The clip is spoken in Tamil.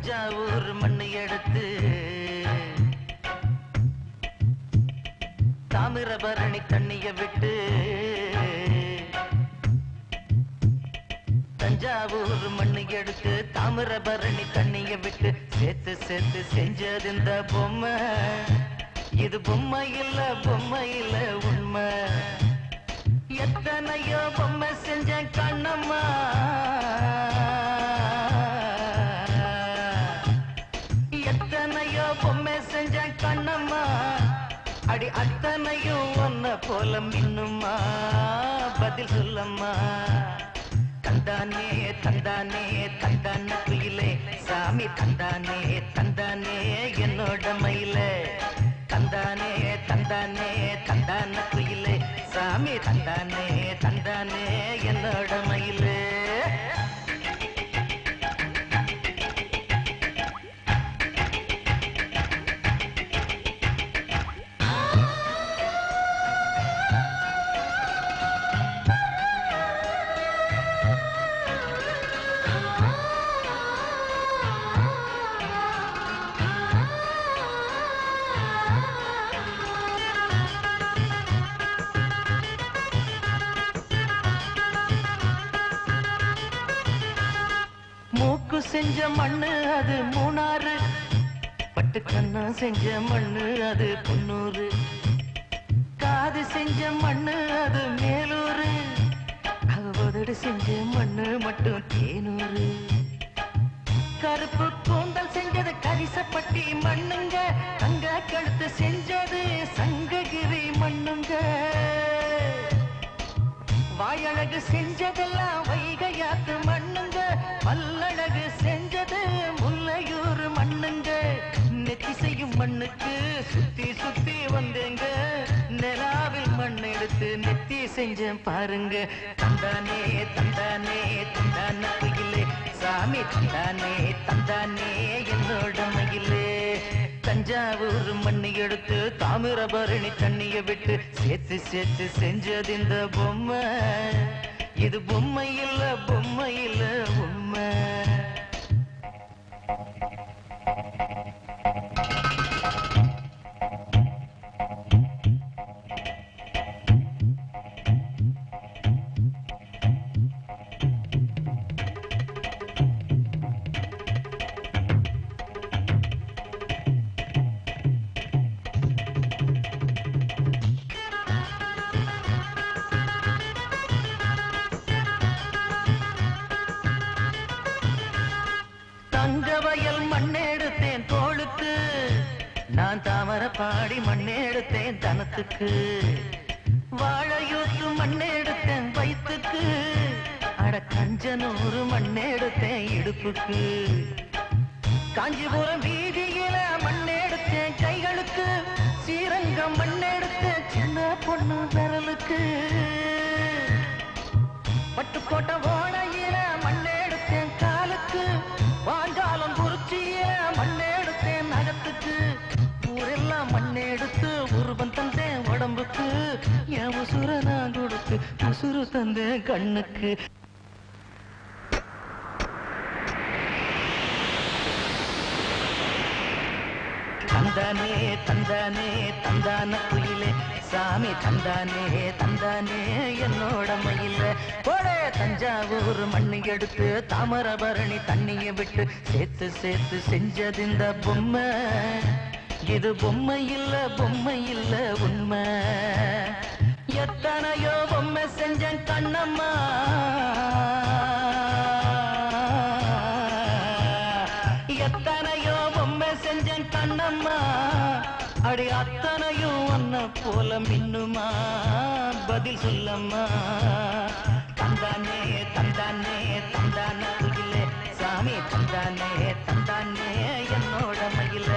தஞ்சாவூர் மண்ணு எடுத்து தாமிரபரணி தண்ணிய விட்டு தஞ்சாவூர் மண்ணு எடுத்து தாமிரபரணி தண்ணிய விட்டு சேர்த்து சேர்த்து செஞ்சது இந்த பொம்மை. இது பொம்மை இல்ல உண்மை. எத்தனையோ பொம்மை செஞ்ச கண்ணம்மா, எத்தனையோ பொம்மை செஞ்ச கண்ணம்மா. அடி அத்தனையும் ஒன்ன போல மின்னுமா, பதில் சொல்லம்மா. தந்தானே தந்தானே தந்தான குயிலே சாமி, தந்தானே தந்தானே என்னோட மயிலே. தந்தானே தந்தானே தந்தான குயிலே சாமி, தந்தானே தந்தானே என்னோட மயிலே. மூக்கு செஞ்ச மண்ணு அது மூணாறு, பட்டு கண்ணா செஞ்ச மண்ணு அது பொன்னூறு. காது செஞ்ச மண்ணு அது மேலூரு, அவதடு செஞ்ச மண்ணு மட்டும் தேனூரு. கருப்பு கூந்தல் செஞ்சது கரிசப்பட்டி மண்ணுங்க, தங்க கழுத்து செஞ்சது சங்ககிரி மண்ணுங்க. வாயழகு செஞ்சதெல்லாம் வைகையாத்து மண்ணுங்க, பல்லழகு செஞ்சது முல்லையூர் மண்ணுங்க. நெத்தி செய்யும் மண்ணுக்கு சுத்தி சுத்தி வந்தேங்க, நிலாவில் மண் எடுத்து நெத்தி செஞ்சேன் பாருங்க. தந்தானே தந்தானே தந்தான குயிலே சாமி, தந்தானே தந்தானே என்னோட மயிலே. தஞ்சாவூர் மண்ணு எடுத்து தாமிரபரணி தண்ணிய விட்டு சேர்த்து சேர்த்து செஞ்சது இந்த பொம்மை. இது பொம்மை இல்ல உண்மை. தங்கவயல் மண்ணெடுத்தேன் தோளுக்கு, நான் தாமரப்பாடி மண்ணெடுத்தேன் தனத்துக்கு. வாழையூத்து மண்ணெடுத்தேன் வயிற்றுக்கு, அட கஞ்சனூறு மண்ணெடுத்தேன் இடுப்புக்கு. காஞ்சிபுரம் வீதியில மண்ணெடுத்தேன் கைகளுக்கு, ஸ்ரீரங்கம் மண்ணெடுத்தேன் சின்ன பொண்ணு விரலுக்கு. பட்டுக்கோட்டை ஓடையில மண்ணெடுத்தேன் காலுக்கு, வாஞ்சாலம் குறிச்சிய மண்ணெடுத்தேன் நகத்துக்கு. ஊரெல்லாம் மண்ணெடுத்து உருவம் தந்தேன் உடம்புக்கு, என் உசுர நான் கொடுத்து உசுறு தந்தேன் கண்ணுக்கு. தந்தானே தந்தானே தந்தான குயிலே சாமி, தந்தானே தந்தானே என்னோட மயில. போடே தஞ்சாவூர் மண்ணு எடுத்து தாமிரபரணி தண்ணிய விட்டு சேர்த்து சேர்த்து செஞ்சது இந்த பொம்மை. இது பொம்மை இல்ல உண்மை. எத்தனையோ பொம்மை செஞ்சேன் கண்ணம்மா, எத்தனையோ பொம்மை செஞ்சேன் கண்ணம்மா. அடி அத்தனையும் ஒன்ன போல மின்னுமா, பதில் சொல்லம்மா. தந்தானே தந்தானே தந்தான குயிலே சாமி, தந்தானே தந்தானே என்னோட மயில.